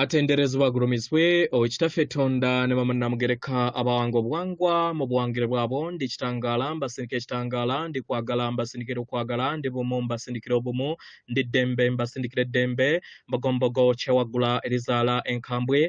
Atenderezebwa agulumizibwe Owekitaffe Tonda ne Namugereka abawango obuwangwa mu buwangire bwabo ndi kitangaala mbasindikira ekitangaala ndi kwagala mbasindikira okwagala ndi bumu mbasindikira obumu ndi ddembe mbasindikira eddembe mbagombogo kyewaggula erizaala enkambwe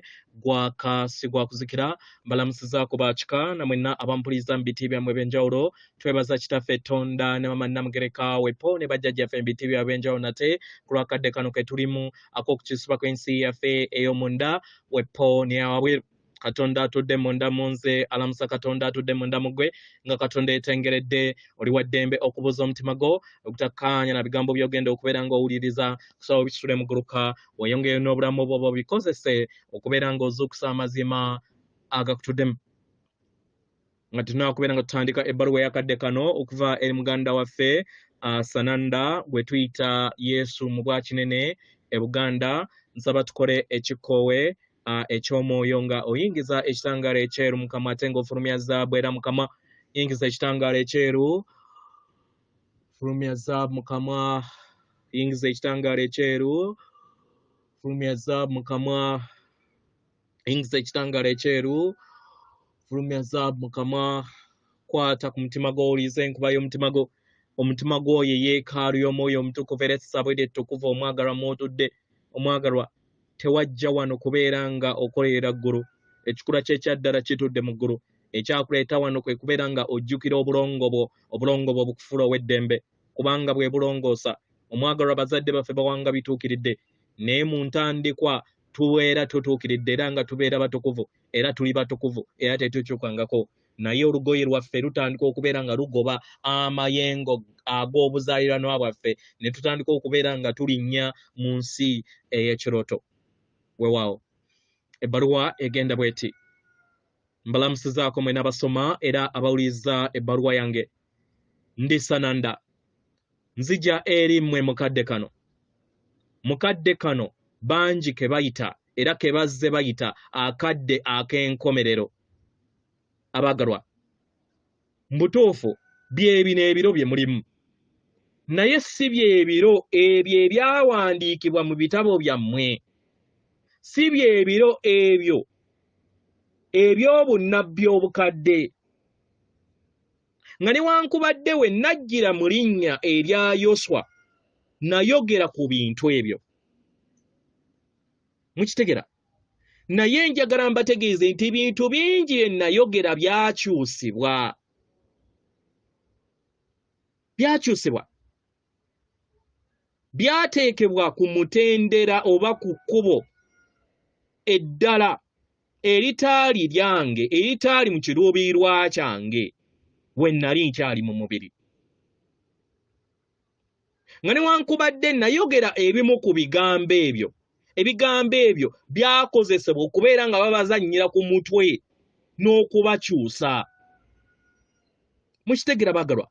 gwaka si gwakuzikira mbalamusiza ku baakika namwenna abampuliriza mu biti byammwe eb'enjawulo twebaza Kitaffe Tonda ne Namugereka wepo ne bajjajjaffe mu biti byabwe eb'enjawulo nate ku lwakadde kano ke tulimu ak'okukisuba kw'ensi yaffe ey'omunda wepo ne awabwe Katonda atudde munda munze alamusa Katonda atudde munda mugwe nga Katonda etengeredde oli waddembe okubuza omutima gwo okutakkaanya na bigambo by'ogenda okubeera ng'owuliriza kusaba obisitule muguluka weyongeyo n'obulamu bwo bikozese okubeera ng'ozuukusa amazima agakutuddemu nga tunakubeera nga tutandika ebbaluwa y'akadde kano okuva eri muganda waffe Sananda gwe tuyita Yezu Mubwa Kinene e Buganda nsaba tukole ekikoowe eky'omwoyo nga oyingiza ekitangaala ekyeru mukama ate ng'ofulumya zaabu era mukama yingiza ekitangaala ekyeru fulumya zaabu mukama yingiza ekitangaala ekyeru fulumya zaabu mukama yingiza ekitangaala ekyeru fulumya zaabu mukama kwata ku mutima gwo owulirize enkuba y'omutima gwo omutima gwo ye yeekaalu y'omwoyo omutukuvu era essabo eryo ettukuvu omwagalwa mw'otudde omwagalwa tewajja wano kubeera nga okolerera ggulu ekikula ky'ekyaddala kitudde mu ggulu ekyakuleeta wano kwe kubeera nga ojjukira obulongo bwo bukufuula ow'eddembe kubanga bwe bulongoosa omwagalwa bazadde baffe bawanga bituukiridde naye mu ntandikwa tubeera tutuukiridde era nga tubeera batukuvu era tuli batukuvu era tetukyukangako naye olugoye lwaffe lutandika okubeera nga lugoba amayengo ag'obuzaaliranwa bwaffe ne tutandika okubeera nga tulinnya mu nsi ey'ekirooto weewaawo ebbaluwa egenda bweti mbalamusizaako mwena abasoma era abawuliriza ebbaluwa yange ndi Sananda nzija eri mmwe mukadde kano bangi ke bayita era ke bazze bayita akadde ak'enkomerero abagalwa mbutuufu byebino ebiro bye mulimu naye si byebiro ebyo ebyawandiikibwa mu bitabo byammwe si byebiro ebyo eby'obunnabbi obukadde nga newankubadde we najjira mu linnya erya Yoswa nayogera ku bintu ebyo mukitegera naye njagala mbategeeze nti bintu bingi bye nayogera byakyusibwa byateekebwa ku mutendera oba ku kkubo eddala eritaali lyange eritaali mu kiruubirirwa kyange we nali nkyali mu mubiri nga newankubadde nayogera ebimu ku ebigambo ebyo byakozesebwa okubeera nga babazannyira ku mutwe n'okubakyusa mukitegera bagalwa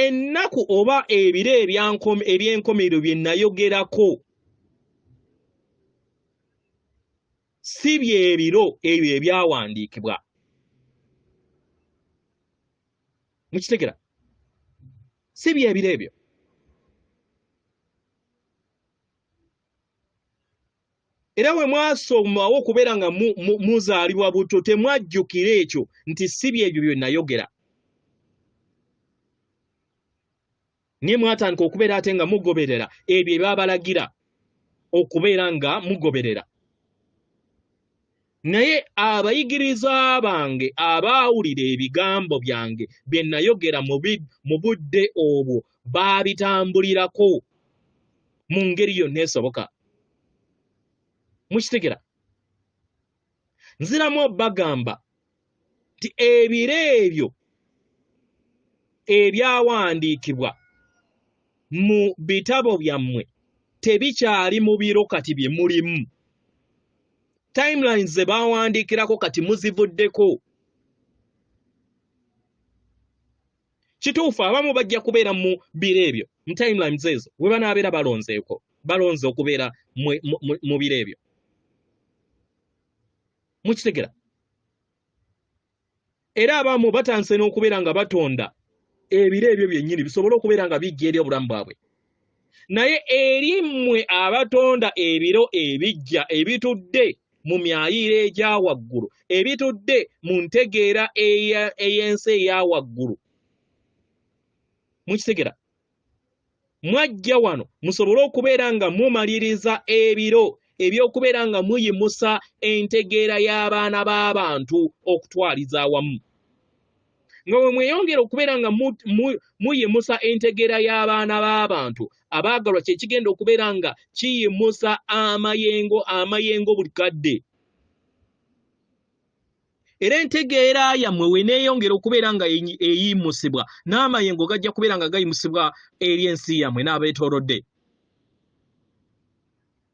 ennaku oba ebiro eby'enkomerero bye nayogerako si byebiro ebyo ebyawandiikibwa mukitegera si byebiro ebyo era we mwasomawo okubeera nga muzaalibwa buto temwajjukira ekyo nti si byebyo bye nayogera naye mwatandika okubeera ate nga mugoberera ebyo ebyabalagira okubeera nga mugoberera naye abayigiriza bange abaawulira ebigambo byange bye nayogera mu budde obwo baabitambulirako mu ngeri yonna esoboka mukitegera nziramu bagamba nti ebiro ebyo ebyawandiikibwa mu bitabo byammwe tebikyali mu biro kati bye mulimu timelines ze baawandiikirako kati muzivuddeko kituufu abamu bajja kubeera mu biro ebyo mu timelines ezo we banaabeera balonze okubeera mu biro ebyo mukitegera era abamu batandise n'okubeera nga batonda ebiro ebyo byennyini bisobole okubeera nga bijja eri obulamu bwabwe naye eri mmwe abatonda ebiro ebijja ebitudde mu myayiro egya waggulu ebitudde mu ntegeera ey'ensi eya waggulu mukitegera mwajja wano musobole okubeera nga mumaliriza ebiro ebyokubeera nga muyimusa entegeera y'abaana b'abantu okutwaliza awamu nga bwe mweyongera okubeera nga muyimusa entegeera y'abaana b'abantu abaagalwa kye kigenda okubeera nga kiyimusa amayengo buli kadde era entegeera yammwe we neeyongera okubeera nga eyimusibwa n'amayengo gajja kubeera nga gayimusibwa eri ensi yammwe n'abeetoolodde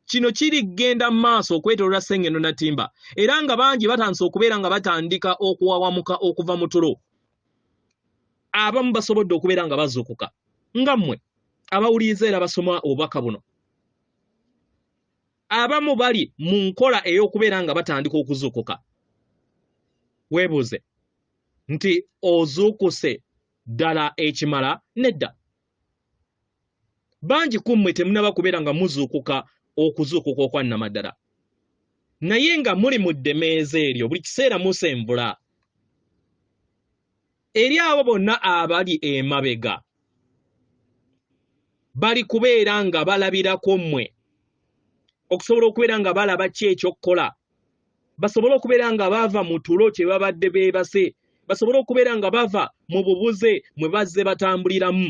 kino kiri genda mu maaso okwetooloola Ssengeno Natimba era nga bangi batandise okubeera nga batandika okuwawamuka okuva mu tulo abamu basobodde okubeera nga bazuukuka nga mmwe abawuliriza era basoma obubaka buno abamu bali mu nkola ey'okubeera nga batandika okuzuukuka weebuuze nti ozuukuse ddala ekimala nedda bangi ku mmwe temunaba kubeera nga muzuukuka okuzuukuka okwannamaddala naye nga muli mu ddemeeza eryo buli kiseera musenvula eri abo bonna abali emabega bali kubeera nga balabirako mmwe okusobola okubeera nga balaba ki ekyokkola basobole okubeera nga bava mu tulo kye babadde beebase basobole okubeera nga bava mu bubuze mwe bazze batambuliramu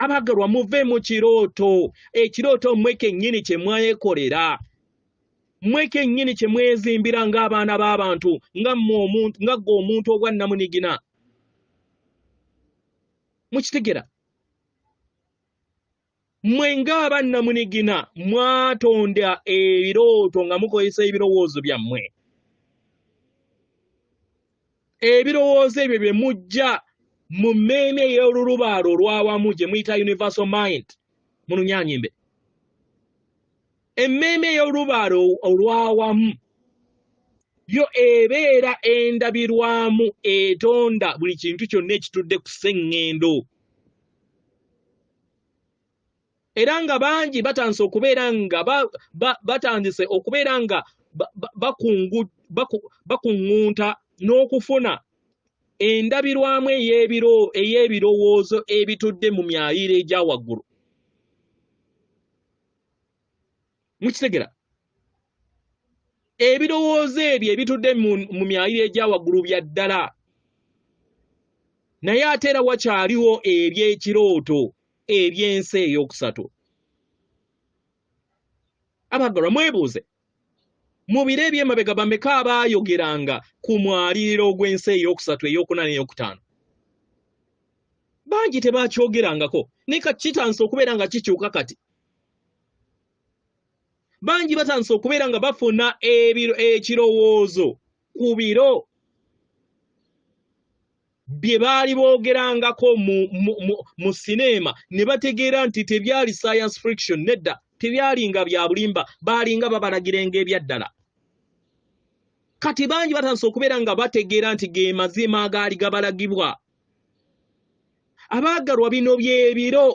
abaagalwa muve mu kirooto ekirooto mmwe kennyini kye mwekolera mmwe kennyini kye mwezimbira ng'abaana b'abantu nga ggwe omuntu ogwa nnamunigina mukitegera mmwe ng'abannamunigina mwatonda ebirooto nga mukozesa ebirowoozo byammwe ebirowoozo ebyo bye mujja mu mmeeme ey'olulubaalo olwawamu gye muyita universal mind mu Lunyanyimbe emmeeme ey'olulubaalo olwawamu yo ebeera endabirwamu etonda buli kintu kyonna ekitudde ku sseŋŋendo era nga bangi batandise okubeera nga batandise okubeera nga bakuŋŋunta n'okufuna endabirwamu ey'ebirowoozo ebitudde mu myayiro egya waggulu mukitegera ebirowoozo ebyo ebitudde mu myayiro egya waggulu bya ddala naye ate era wakyaliwo eby'ekirooto eby'ensi ey'okusatu abaagalwa mwebuuze mu biro eby'emabega bameka abaayogeranga ku mwaliriro gw'ensi ey'okusatu ey'okuna n'ey'okutaano bangi tebakyogerangako naye kati kitandise okubeera nga kikyuka kati bangi batandise okubeera nga bafuna ekirowoozo ku biro bye baali boogerangako mu sineema ne bategeera nti tebyali science fiction nedda tebyalinga bya bulimba baalinga babalagirenga ebyaddala kati bangi batandise okubeera nga bategeera nti ge mazima agaali gabalagibwa abaagalwa bino byebiro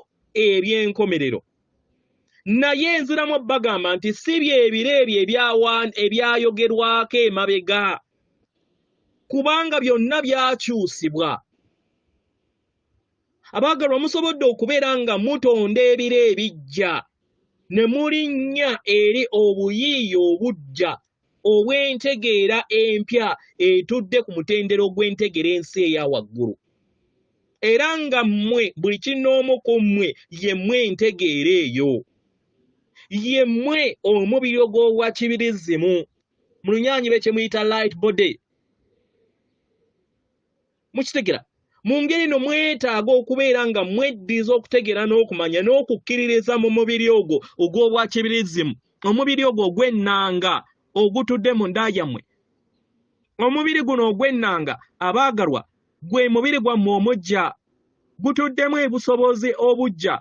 eby'enkomerero naye nziramu bagamba nti si byebiro ebyo ebyayogerwako emabega kubanga byonna byakyusibwa abaagalwa musobodde okubeera nga mutonda ebiro ebijja ne mulinnya eri obuyiiya obujja obw'entegeera empya etudde ku mutendero gw'entegeera ensi eya waggulu era nga mmwe buli kinoomu ku mmwe ye mmwe entegeera eyo ye mmwe omubiri ogw'obwa kibirizimu mu Lunyanyimbe kye muyita light body mukitegera mu ngeri no mwetaaga okubeera nga mweddiza okutegeera n'okumanya n'okukkiririza mu mubiri ogwo ogw'obwa kibirizimu omubiri ogwo ogw'ennanga ogutudde mu nda yammwe omubiri guno ogw'ennanga abaagalwa gwe mubiri gwammwe omujja gutuddemu ebusobozi obujja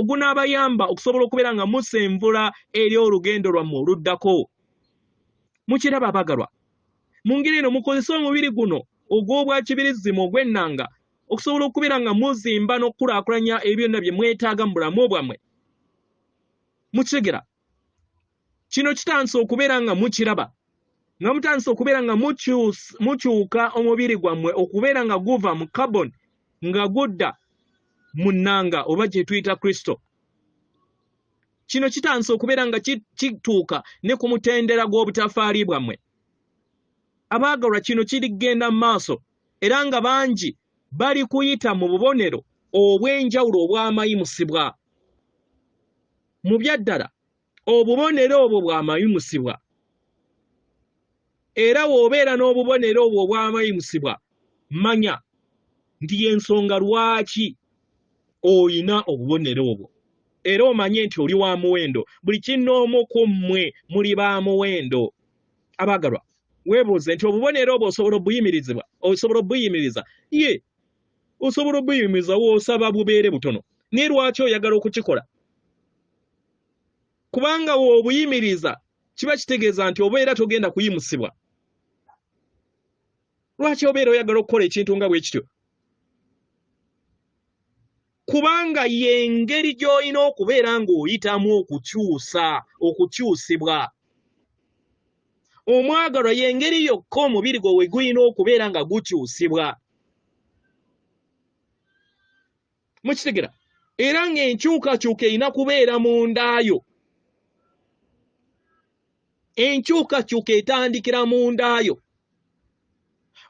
ogunaabayamba okusobola okubeera nga musenvula eri olugendo lwammwe oluddako mukiraba abaagalwa mu ngeri eno mukozese omubiri guno ogw'obwa kibirizimu ogw'ennanga okusobola okubeera nga muzimba n'okulaakulanya ebyonna bye mwetaaga mu bulamu bwammwe. Mukitegera kino kitandise okubeera nga mukiraba, nga mutandise okubeera nga mukyuka omubiri gwammwe okubeera nga guva mu carbon nga gudda mu nnanga oba gye tuyita Kristo. Kino kitandise okubeera nga kituuka ne ku mutendera gw'obutafaali bwammwe. Abaagalwa, kino kirigenda mu maaso era nga bangi bali kuyita mu bubonero obw'enjawulo obw'amayimusibwa. Mu byaddala obubonero obwo bw'amayimusibwa, era w'obeera n'obubonero obwo obw'amayimusibwa, manya nti y'ensonga lwaki oyina obubonero obwo, era omanye nti oli wa muwendo. Buli kinnoomu ku mmwe muli ba muwendo. Abaagalwa, weebuuze nti obubonero obwo osobola obuyimiriza ye, osobola obuyimiriza w'osaba bubeere butono, naye lwaki oyagala okukikola? Kubanga w'obuyimiriza kiba kitegeeza nti obeera togenda kuyimusibwa. Lwaki obeera oyagala okukola ekintu nga bwe kityo? Kubanga y'engeri gy'olina okubeera ng'oyitamu okukyusibwa. Omwagalwa, y'engeri yokka omubiri gwo we gulina okubeera nga gukyusibwa. Mukitegera? Era ng'enkyukakyuka erina kubeera mu ndaayo. Enkyukakyuka etandikira mu ndaayo.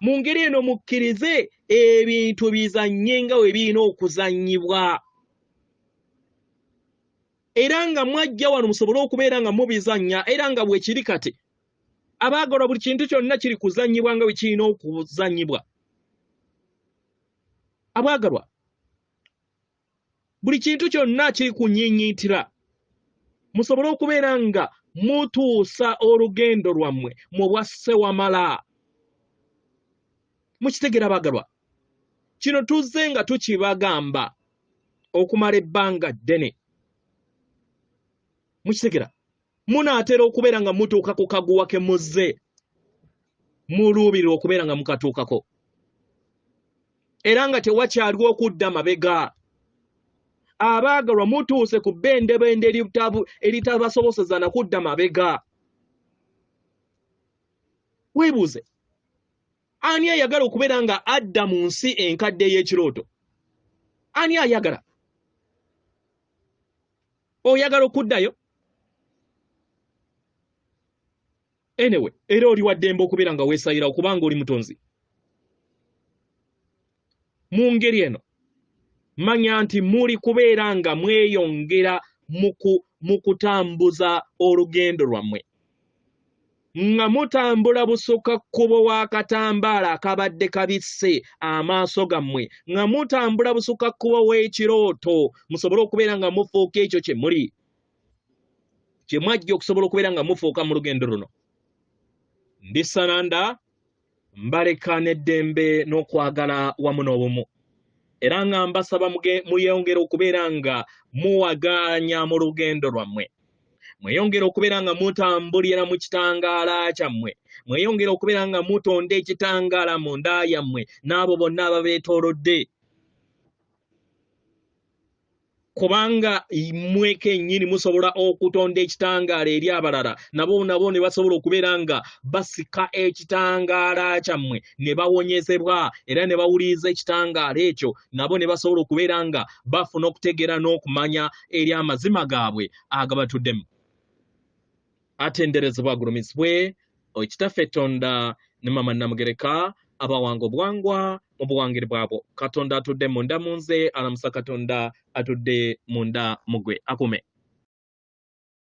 Mu ngeri eno mukkirize ebintu bizannye nga we birina okuzannyibwa. Era nga mwajja wano musobole okubeera nga mubizannya, era nga bwe kiri kati. Abaagalwa, buli kintu kyonna kiri kuzannyibwa nga we kirina okuzannyibwa. Abaagalwa, buli kintu kyonna kiri kunyiinyiitira. Musobole okubeera nga mutuusa olugendo lwammwe mu bwa ssewamala. Mukitegera abaagalwa? Kino tuzze nga tukibagamba okumala ebbanga ddene. Mukitegera? Munaatera okubeera nga mutuuka ku kaguwa ke muzze, muluubirira okubeera nga mukatuukako, era nga tewakyaliwo okudda mabega. Abaagalwa, mutuuse ku bbendebende eritabasoboseza na kudda mabega. Weebuuze, ani ayagala okubeera nga adda mu nsi enkadde ey'ekirooto? Ani ayagala? Oyagala okuddayo? Anyway, era oli wa ddembe okubeera nga weesayirawo kubanga oli mutonzi. Mu ngeri eno manya nti muli kubeera nga mweyongera mu kutambuza olugendo lwammwe, nga mutambula busukka kkubo w'akatambaala akabadde kabisse amaaso gammwe, nga mutambula busukka kkubo w'ekirooto, musobole okubeera nga mufuuka ekyo kye muli, kye mwajja okusobola okubeera nga mufuuka mu lugendo luno. Ndi Sananda, mbaleka n'eddembe n'okwagala wamu n'obumu. Era nga mbasaba muyongere okubeera nga muwaganya mu lugendo lwammwe. Mweyongere okubeera nga mutambulira mu kitangaala kyammwe. Mweyongere okubeera nga mutonda ekitangaala mu nda yammwe n'abo bonna ababeetoolodde. Kubanga mmwe kennyini musobola okutonda ekitangaala eri abalala, nabo ne basobola okubeera nga basika ekitangaala kyammwe ne bawonyezebwa era ne bawuliriza ekitangaala ekyo, nabo ne basobola okubeera nga bafuna okutegeera n'okumanya eri amazima gaabwe agabatuddemu. Atenderezebwa agulumizibwe Kitaffe Tonda ne Mama Namugereka abawanga obwangwa mu buwangire bwabwo. Katonda atudde munda mu nze, alamusa Katonda atudde munda mugwe. Akume.